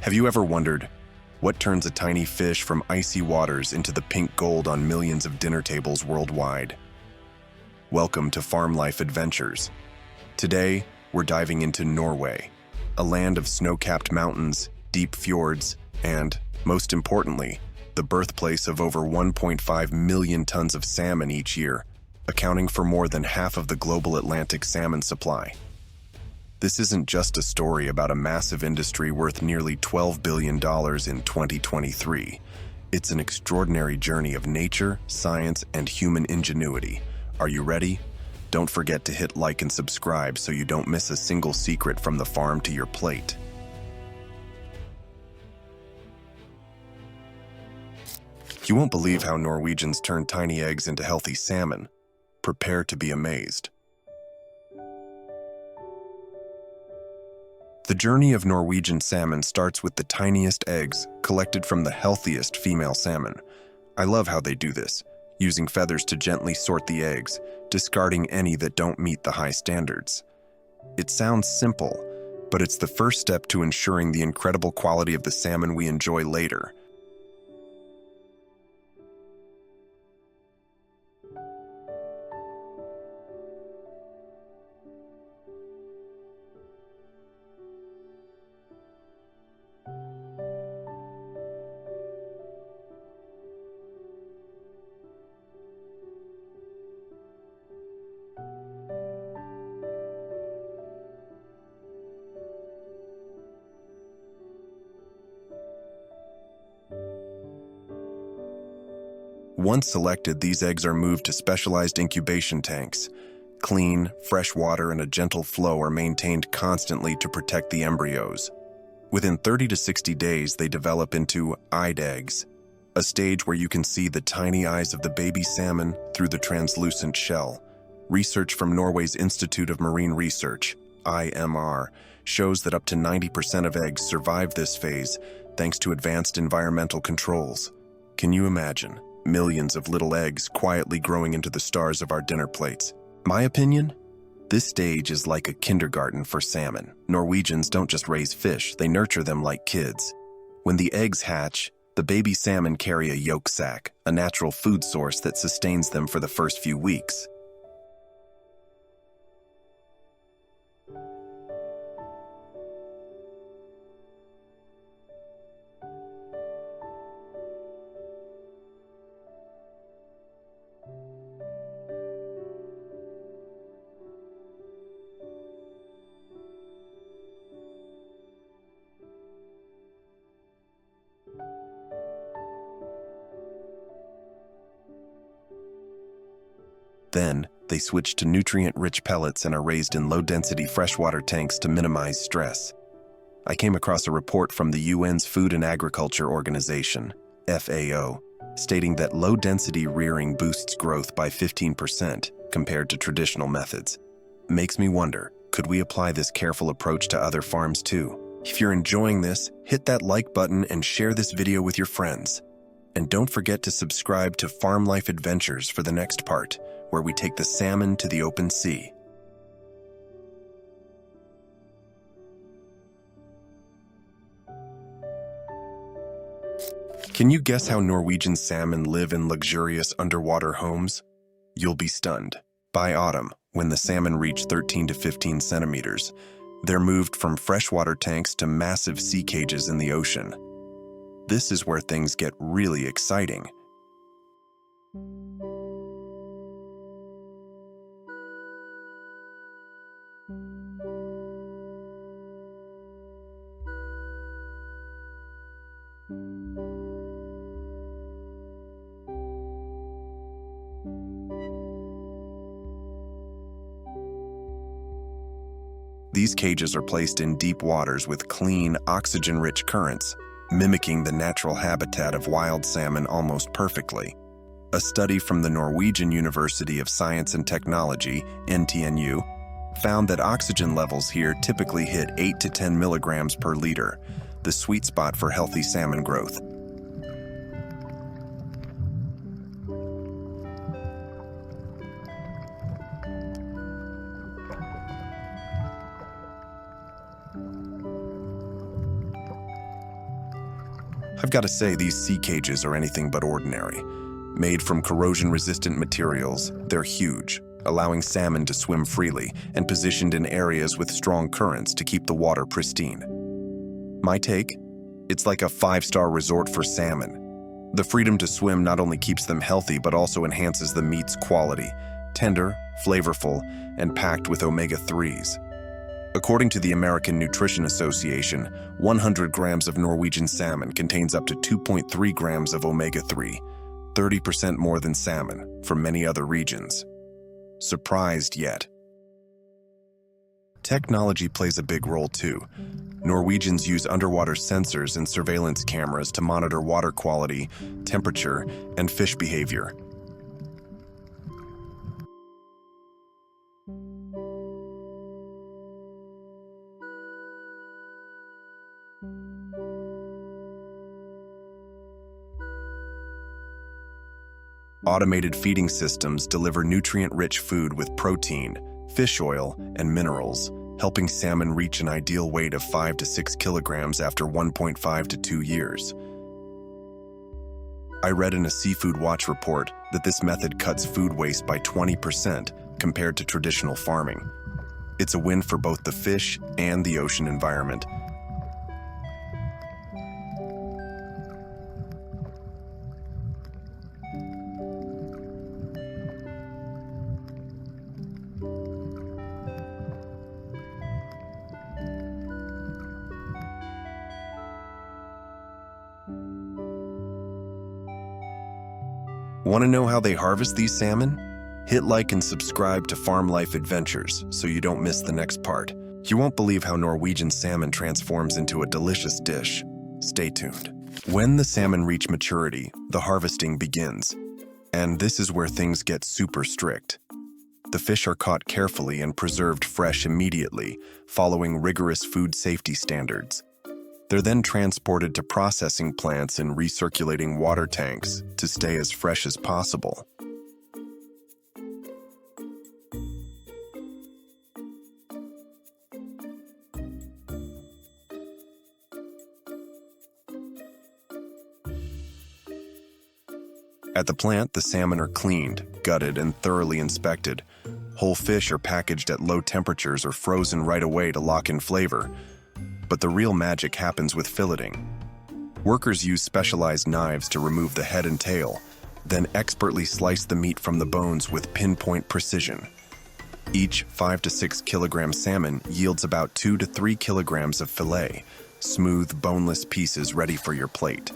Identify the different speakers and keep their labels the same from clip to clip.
Speaker 1: Have you ever wondered what turns a tiny fish from icy waters into the pink gold on millions of dinner tables worldwide? Welcome to Farm Life Adventures. Today, we're diving into Norway, a land of snow-capped mountains, deep fjords, and, most importantly, the birthplace of over 1.5 million tons of salmon each year, accounting for more than half of the global Atlantic salmon supply. This isn't just a story about a massive industry worth nearly $12 billion in 2023. It's an extraordinary journey of nature, science, and human ingenuity. Are you ready? Don't forget to hit like and subscribe so you don't miss a single secret from the farm to your plate. You won't believe how Norwegians turn tiny eggs into healthy salmon. Prepare to be amazed. The journey of Norwegian salmon starts with the tiniest eggs collected from the healthiest female salmon. I love how they do this, using feathers to gently sort the eggs, discarding any that don't meet the high standards. It sounds simple, but it's the first step to ensuring the incredible quality of the salmon we enjoy later. Once selected, these eggs are moved to specialized incubation tanks. Clean, fresh water and a gentle flow are maintained constantly to protect the embryos. Within 30 to 60 days, they develop into eyed eggs, a stage where you can see the tiny eyes of the baby salmon through the translucent shell. Research from Norway's Institute of Marine Research, IMR, shows that up to 90% of eggs survive this phase thanks to advanced environmental controls. Can you imagine? Millions of little eggs quietly growing into the stars of our dinner plates. My opinion? This stage is like a kindergarten for salmon. Norwegians don't just raise fish, they nurture them like kids. When the eggs hatch, the baby salmon carry a yolk sac, a natural food source that sustains them for the first few weeks. Then, they switch to nutrient-rich pellets and are raised in low-density freshwater tanks to minimize stress. I came across a report from the UN's Food and Agriculture Organization, FAO, stating that low-density rearing boosts growth by 15% compared to traditional methods. Makes me wonder, could we apply this careful approach to other farms too? If you're enjoying this, hit that like button and share this video with your friends. And don't forget to subscribe to Farm Life Adventures for the next part, where we take the salmon to the open sea. Can you guess how Norwegian salmon live in luxurious underwater homes? You'll be stunned. By autumn, when the salmon reach 13 to 15 centimeters, they're moved from freshwater tanks to massive sea cages in the ocean. This is where things get really exciting. These cages are placed in deep waters with clean, oxygen-rich currents, mimicking the natural habitat of wild salmon almost perfectly. A study from the Norwegian University of Science and Technology, NTNU, found that oxygen levels here typically hit 8 to 10 milligrams per liter, the sweet spot for healthy salmon growth. I've got to say, these sea cages are anything but ordinary. Made from corrosion-resistant materials, they're huge, allowing salmon to swim freely and positioned in areas with strong currents to keep the water pristine. My take? It's like a five-star resort for salmon. The freedom to swim not only keeps them healthy but also enhances the meat's quality, tender, flavorful, and packed with omega-3s. According to the American Nutrition Association, 100 grams of Norwegian salmon contains up to 2.3 grams of omega-3, 30% more than salmon from many other regions. Surprised yet? Technology plays a big role too. Norwegians use underwater sensors and surveillance cameras to monitor water quality, temperature, and fish behavior. Automated feeding systems deliver nutrient-rich food with protein, fish oil, and minerals, helping salmon reach an ideal weight of 5 to 6 kilograms after 1.5 to 2 years. I read in a Seafood Watch report that this method cuts food waste by 20% compared to traditional farming. It's a win for both the fish and the ocean environment. Want to know how they harvest these salmon? Hit like and subscribe to Farm Life Adventures so you don't miss the next part. You won't believe how Norwegian salmon transforms into a delicious dish. Stay tuned. When the salmon reach maturity, the harvesting begins. And this is where things get super strict. The fish are caught carefully and preserved fresh immediately, following rigorous food safety standards. They're then transported to processing plants in recirculating water tanks to stay as fresh as possible. At the plant, the salmon are cleaned, gutted, and thoroughly inspected. Whole fish are packaged at low temperatures or frozen right away to lock in flavor. But the real magic happens with filleting. Workers use specialized knives to remove the head and tail, then expertly slice the meat from the bones with pinpoint precision. Each 5 to 6 kilogram salmon yields about 2 to 3 kilograms of fillet, smooth, boneless pieces ready for your plate.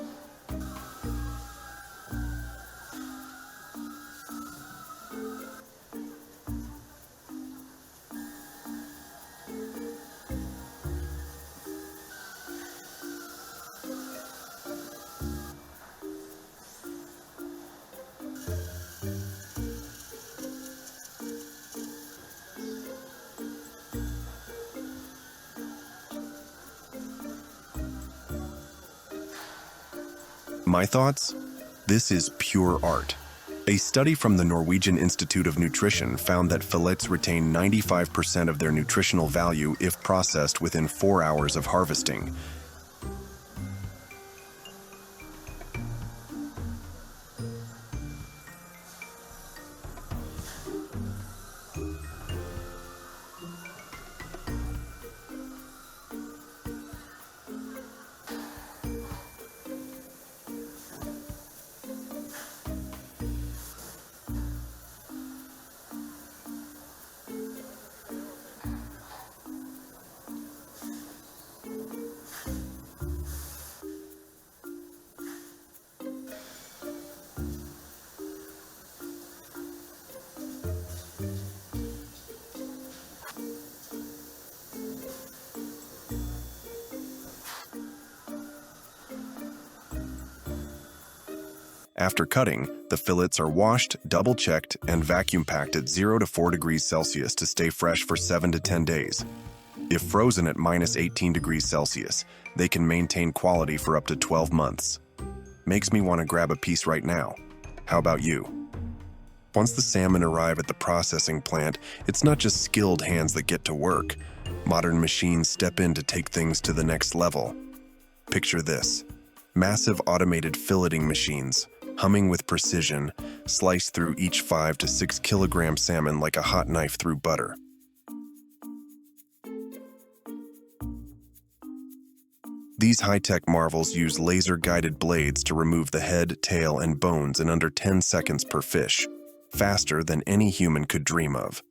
Speaker 1: My thoughts? This is pure art. A study from the Norwegian Institute of Nutrition found that fillets retain 95% of their nutritional value if processed within 4 hours of harvesting. After cutting, the fillets are washed, double-checked, and vacuum-packed at 0 to 4 degrees Celsius to stay fresh for 7 to 10 days. If frozen at minus 18 degrees Celsius, they can maintain quality for up to 12 months. Makes me want to grab a piece right now. How about you? Once the salmon arrive at the processing plant, it's not just skilled hands that get to work. Modern machines step in to take things to the next level. Picture this. Massive automated filleting machines, humming with precision, slice through each 5 to 6 kilogram salmon like a hot knife through butter. These high-tech marvels use laser-guided blades to remove the head, tail, and bones in under 10 seconds per fish, faster than any human could dream of.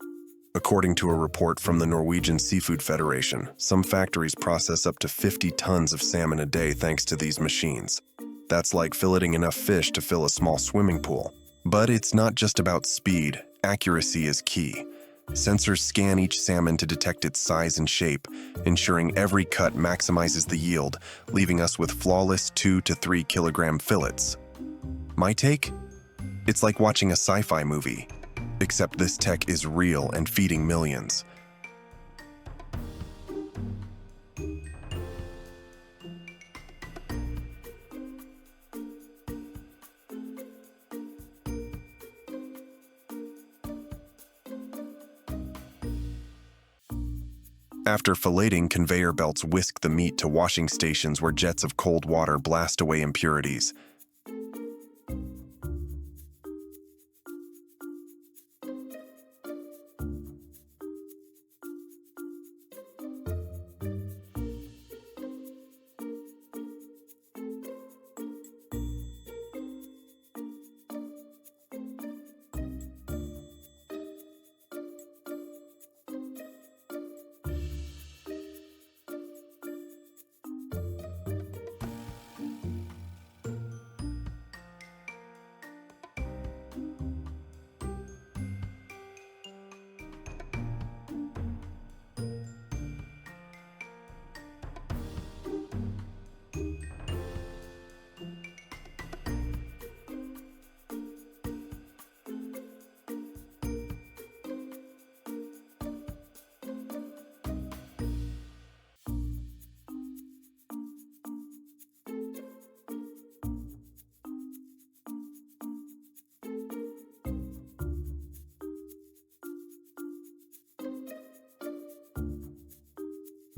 Speaker 1: According to a report from the Norwegian Seafood Federation, some factories process up to 50 tons of salmon a day thanks to these machines. That's like filleting enough fish to fill a small swimming pool. But it's not just about speed, accuracy is key. Sensors scan each salmon to detect its size and shape, ensuring every cut maximizes the yield, leaving us with flawless 2 to 3 kilogram fillets. My take? It's like watching a sci-fi movie, except this tech is real and feeding millions. After filleting, conveyor belts whisk the meat to washing stations where jets of cold water blast away impurities.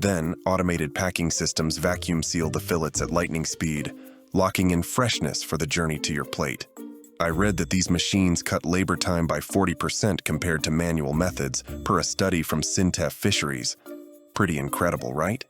Speaker 1: Then, automated packing systems vacuum seal the fillets at lightning speed, locking in freshness for the journey to your plate. I read that these machines cut labor time by 40% compared to manual methods, per a study from Sintef Fisheries. Pretty incredible, right?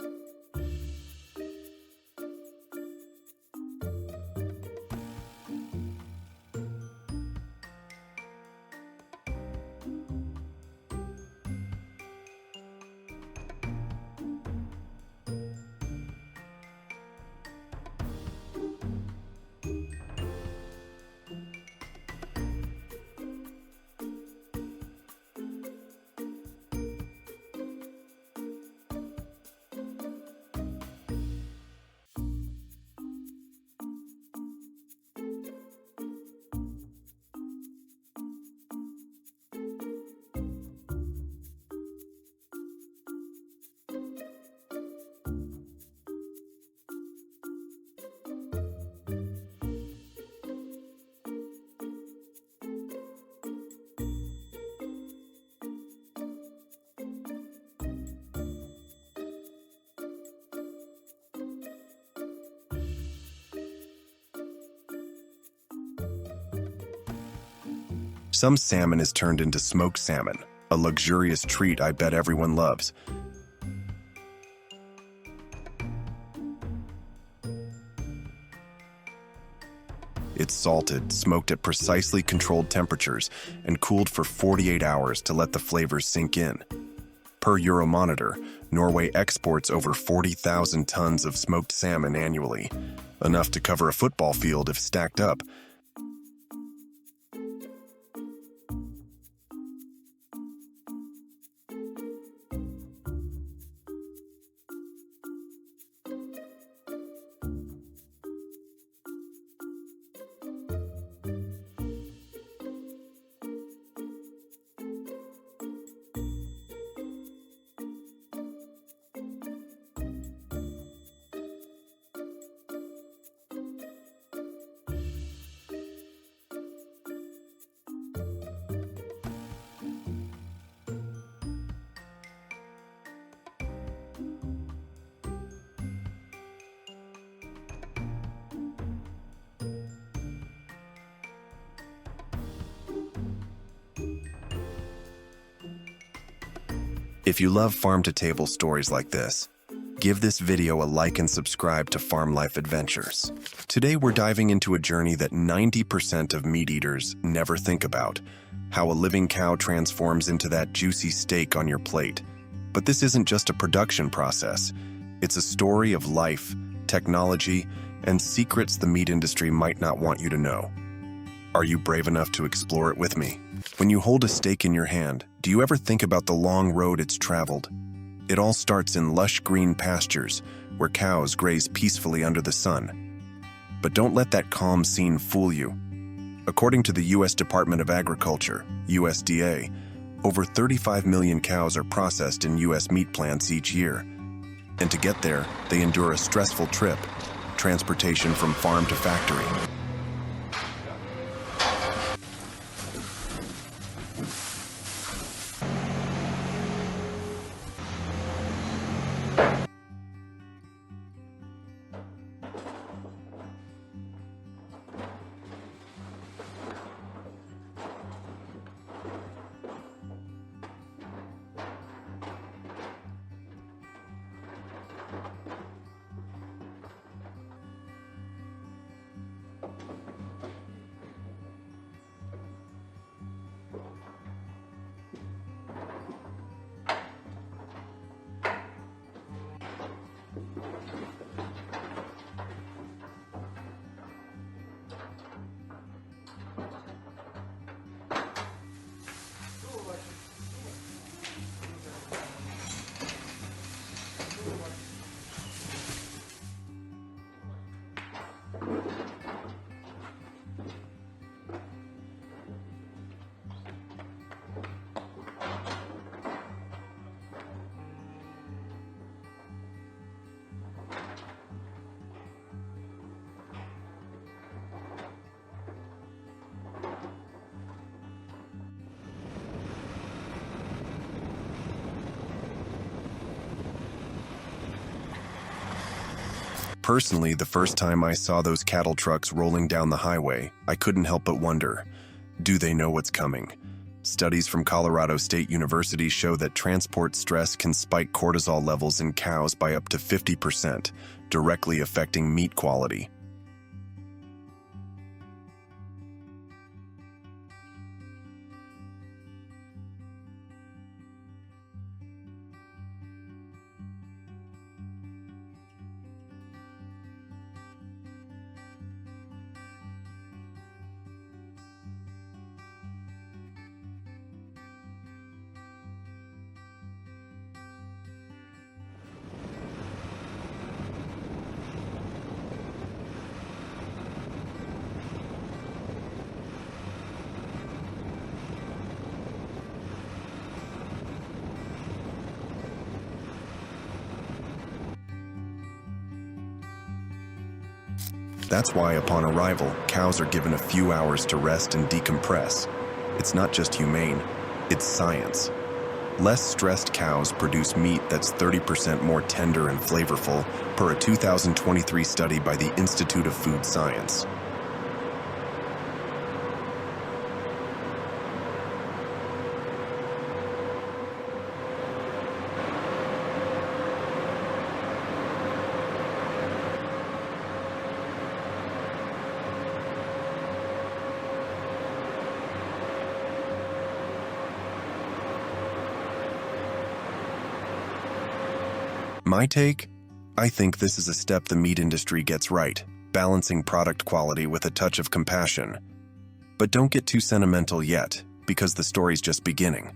Speaker 1: Some salmon is turned into smoked salmon, a luxurious treat I bet everyone loves. It's salted, smoked at precisely controlled temperatures, and cooled for 48 hours to let the flavors sink in. Per Euromonitor, Norway exports over 40,000 tons of smoked salmon annually, enough to cover a football field if stacked up. If you love farm-to-table stories like this, give this video a like and subscribe to Farm Life Adventures. Today we're diving into a journey that 90% of meat eaters never think about, how a living cow transforms into that juicy steak on your plate. But this isn't just a production process. It's a story of life, technology, and secrets the meat industry might not want you to know. Are you brave enough to explore it with me? When you hold a steak in your hand, do you ever think about the long road it's traveled? It all starts in lush green pastures, where cows graze peacefully under the sun. But don't let that calm scene fool you. According to the U.S. Department of Agriculture, USDA, over 35 million cows are processed in U.S. meat plants each year. And to get there, they endure a stressful trip, transportation from farm to factory. Personally, the first time I saw those cattle trucks rolling down the highway, I couldn't help but wonder, do they know what's coming? Studies from Colorado State University show that transport stress can spike cortisol levels in cows by up to 50%, directly affecting meat quality. That's why upon arrival, cows are given a few hours to rest and decompress. It's not just humane, it's science. Less stressed cows produce meat that's 30% more tender and flavorful, per a 2023 study by the Institute of Food Science. My take? I think this is a step the meat industry gets right, balancing product quality with a touch of compassion. But don't get too sentimental yet, because the story's just beginning.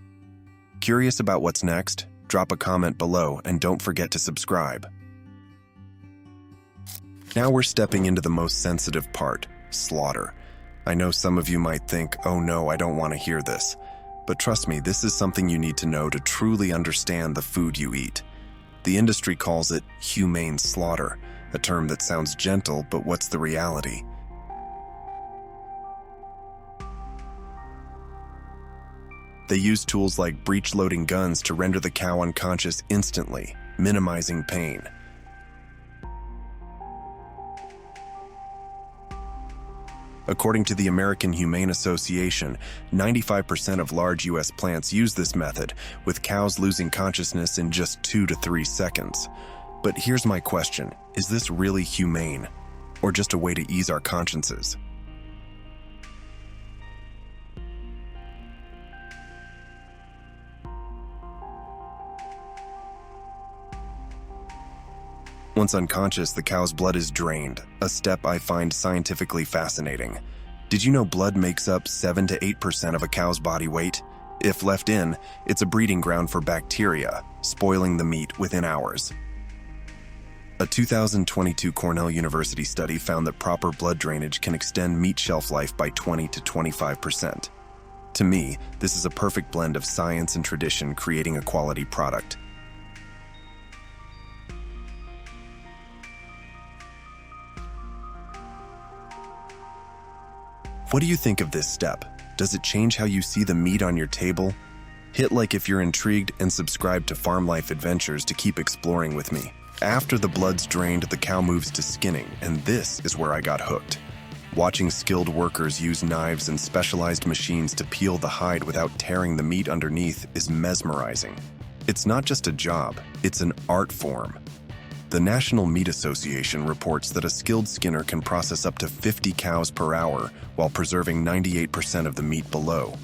Speaker 1: Curious about what's next? Drop a comment below and don't forget to subscribe. Now we're stepping into the most sensitive part, slaughter. I know some of you might think, oh no, I don't want to hear this. But trust me, this is something you need to know to truly understand the food you eat. The industry calls it humane slaughter, a term that sounds gentle, but what's the reality? They use tools like breech-loading guns to render the cow unconscious instantly, minimizing pain. According to the American Humane Association, 95% of large U.S. plants use this method, with cows losing consciousness in just 2 to 3 seconds. But here's my question: is this really humane, or just a way to ease our consciences? Once unconscious, the cow's blood is drained, a step I find scientifically fascinating. Did you know blood makes up 7 to 8% of a cow's body weight? If left in, it's a breeding ground for bacteria, spoiling the meat within hours. A 2022 Cornell University study found that proper blood drainage can extend meat shelf life by 20 to 25%. To me, this is a perfect blend of science and tradition, creating a quality product. What do you think of this step? Does it change how you see the meat on your table? Hit like if you're intrigued and subscribe to Farm Life Adventures to keep exploring with me. After the blood's drained, the cow moves to skinning, and this is where I got hooked. Watching skilled workers use knives and specialized machines to peel the hide without tearing the meat underneath is mesmerizing. It's not just a job, it's an art form. The National Meat Association reports that a skilled skinner can process up to 50 cows per hour while preserving 98% of the meat below.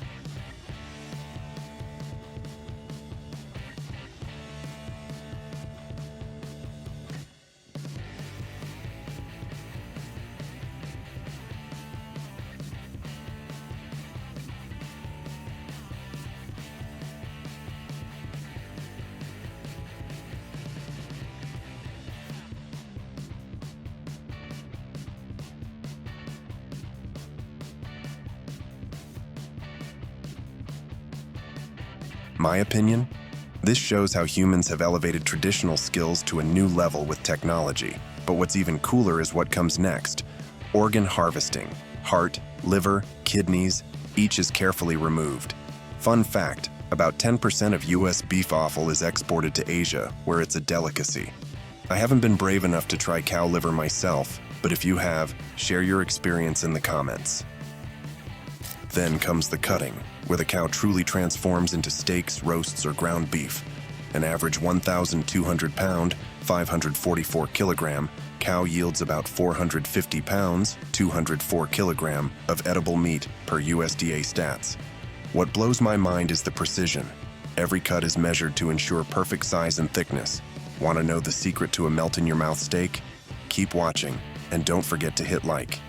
Speaker 1: My opinion? This shows how humans have elevated traditional skills to a new level with technology. But what's even cooler is what comes next. Organ harvesting. Heart, liver, kidneys, each is carefully removed. Fun fact, about 10% of US beef offal is exported to Asia, where it's a delicacy. I haven't been brave enough to try cow liver myself, but if you have, share your experience in the comments. Then comes the cutting, where the cow truly transforms into steaks, roasts, or ground beef. An average 1,200 pound, 544 kilogram cow yields about 450 pounds, 204 kilogram of edible meat per USDA stats. What blows my mind is the precision. Every cut is measured to ensure perfect size and thickness. Want to know the secret to a melt-in-your-mouth steak? Keep watching, and don't forget to hit like.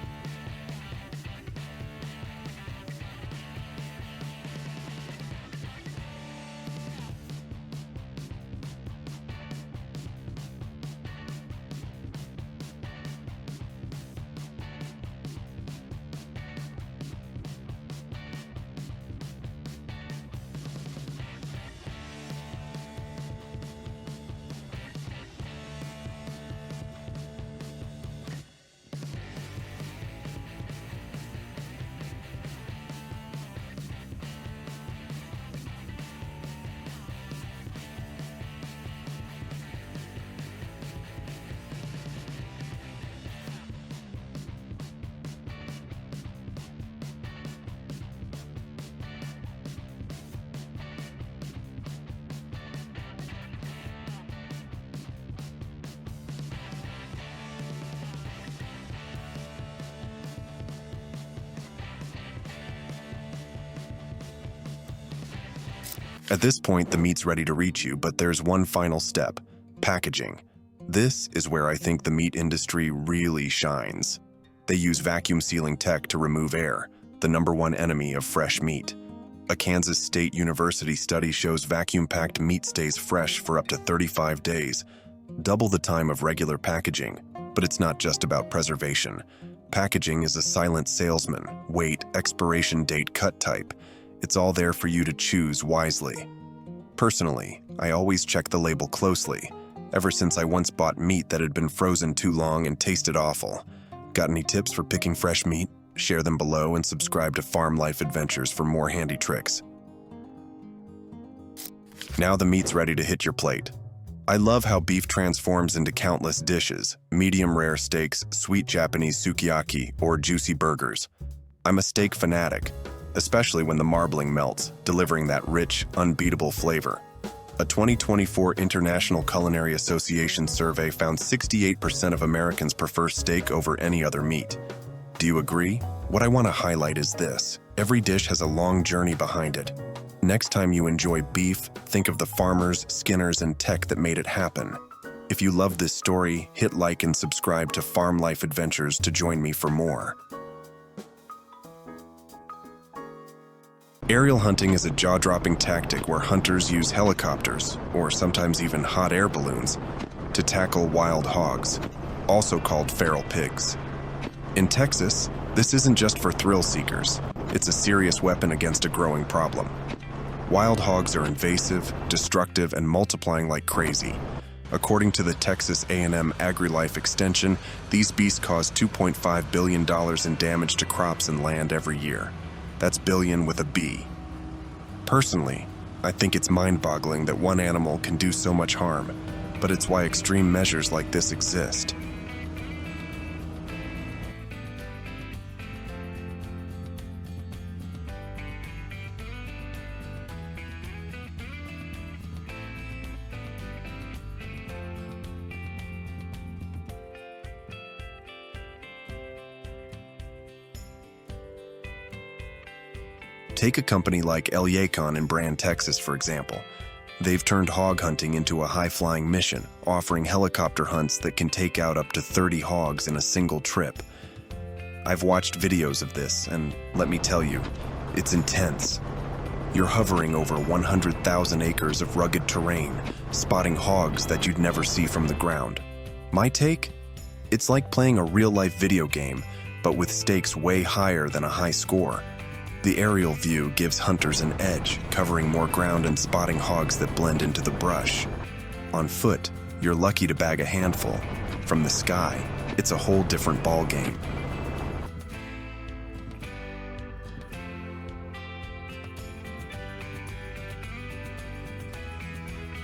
Speaker 1: At this point, the meat's ready to reach you, but there's one final step: packaging. This is where I think the meat industry really shines. They use vacuum sealing tech to remove air, the #1 enemy of fresh meat. A Kansas State University study shows vacuum-packed meat stays fresh for up to 35 days, double the time of regular packaging. But it's not just about preservation. Packaging is a silent salesman: weight, expiration date, cut type. It's all there for you to choose wisely. Personally, I always check the label closely, ever since I once bought meat that had been frozen too long and tasted awful. Got any tips for picking fresh meat? Share them below and subscribe to Farm Life Adventures for more handy tricks. Now the meat's ready to hit your plate. I love how beef transforms into countless dishes: medium rare steaks, sweet Japanese sukiyaki, or juicy burgers. I'm a steak fanatic, especially when the marbling melts, delivering that rich, unbeatable flavor. A 2024 International Culinary Association survey found 68% of Americans prefer steak over any other meat. Do you agree? What I want to highlight is this: every dish has a long journey behind it. Next time you enjoy beef, think of the farmers, skinners, and tech that made it happen. If you love this story, hit like and subscribe to Farm Life Adventures to join me for more. Aerial hunting is a jaw-dropping tactic where hunters use helicopters, or sometimes even hot air balloons, to tackle wild hogs, also called feral pigs. In Texas, this isn't just for thrill seekers. It's a serious weapon against a growing problem. Wild hogs are invasive, destructive, and multiplying like crazy. According to the Texas A&M AgriLife Extension, these beasts cause $2.5 billion in damage to crops and land every year. That's billion with a B. Personally, I think it's mind-boggling that one animal can do so much harm, but it's why extreme measures like this exist. Take a company like El Yacon in Brand, Texas, for example. They've turned hog hunting into a high-flying mission, offering helicopter hunts that can take out up to 30 hogs in a single trip. I've watched videos of this, and let me tell you, it's intense. You're hovering over 100,000 acres of rugged terrain, spotting hogs that you'd never see from the ground. My take? It's like playing a real-life video game, but with stakes way higher than a high score. The aerial view gives hunters an edge, covering more ground and spotting hogs that blend into the brush. On foot, you're lucky to bag a handful. From the sky, it's a whole different ballgame.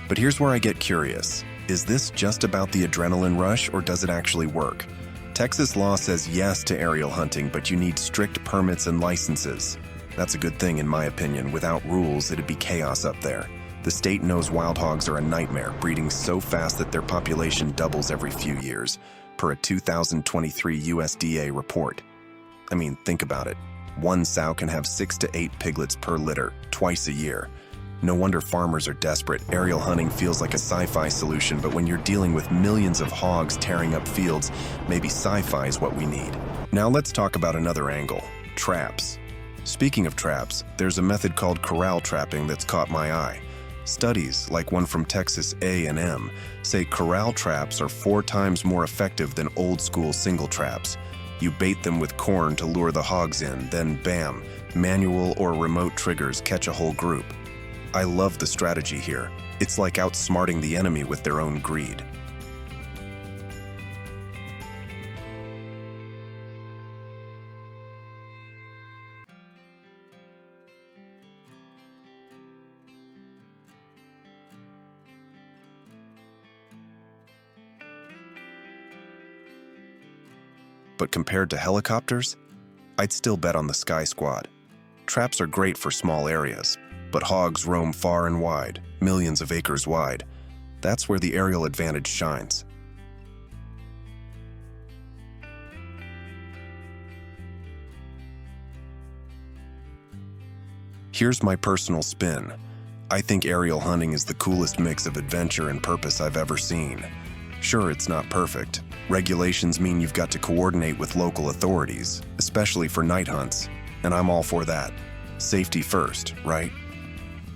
Speaker 1: But here's where I get curious. Is this just about the adrenaline rush, or does it actually work? Texas law says yes to aerial hunting, but you need strict permits and licenses. That's a good thing in my opinion. Without rules, it'd be chaos up there. The state knows wild hogs are a nightmare, breeding so fast that their population doubles every few years, per a 2023 USDA report. I mean, think about it. One sow can have 6 to 8 piglets per litter, twice a year. No wonder farmers are desperate. Aerial hunting feels like a sci-fi solution, but when you're dealing with millions of hogs tearing up fields, maybe sci-fi is what we need. Now let's talk about another angle: traps. Speaking of traps, there's a method called corral trapping that's caught my eye. Studies, like one from Texas A&M, say corral traps are 4 times more effective than old-school single traps. You bait them with corn to lure the hogs in, then bam, manual or remote triggers catch a whole group. I love the strategy here. It's like outsmarting the enemy with their own greed. But compared to helicopters, I'd still bet on the Sky Squad. Traps are great for small areas, but hogs roam far and wide, millions of acres wide. That's where the aerial advantage shines. Here's my personal spin. I think aerial hunting is the coolest mix of adventure and purpose I've ever seen. Sure, it's not perfect. Regulations mean you've got to coordinate with local authorities, especially for night hunts, and I'm all for that. Safety first, right?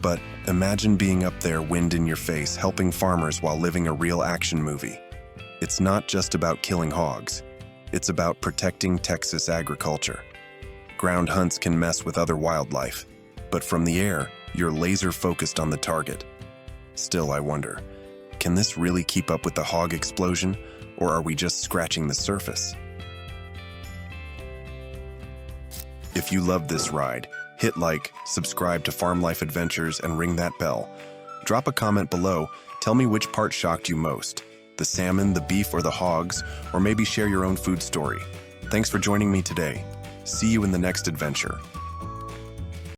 Speaker 1: But imagine being up there, wind in your face, helping farmers while living a real action movie. It's not just about killing hogs. It's about protecting Texas agriculture. Ground hunts can mess with other wildlife, but from the air, you're laser focused on the target. Still, I wonder, can this really keep up with the hog explosion, or are we just scratching the surface? If you love this ride, hit like, subscribe to Farm Life Adventures, and ring that bell. Drop a comment below Tell me which part shocked you most, the salmon, the beef, or the hogs, or maybe share your own food story. Thanks for joining me today. See you in the next adventure.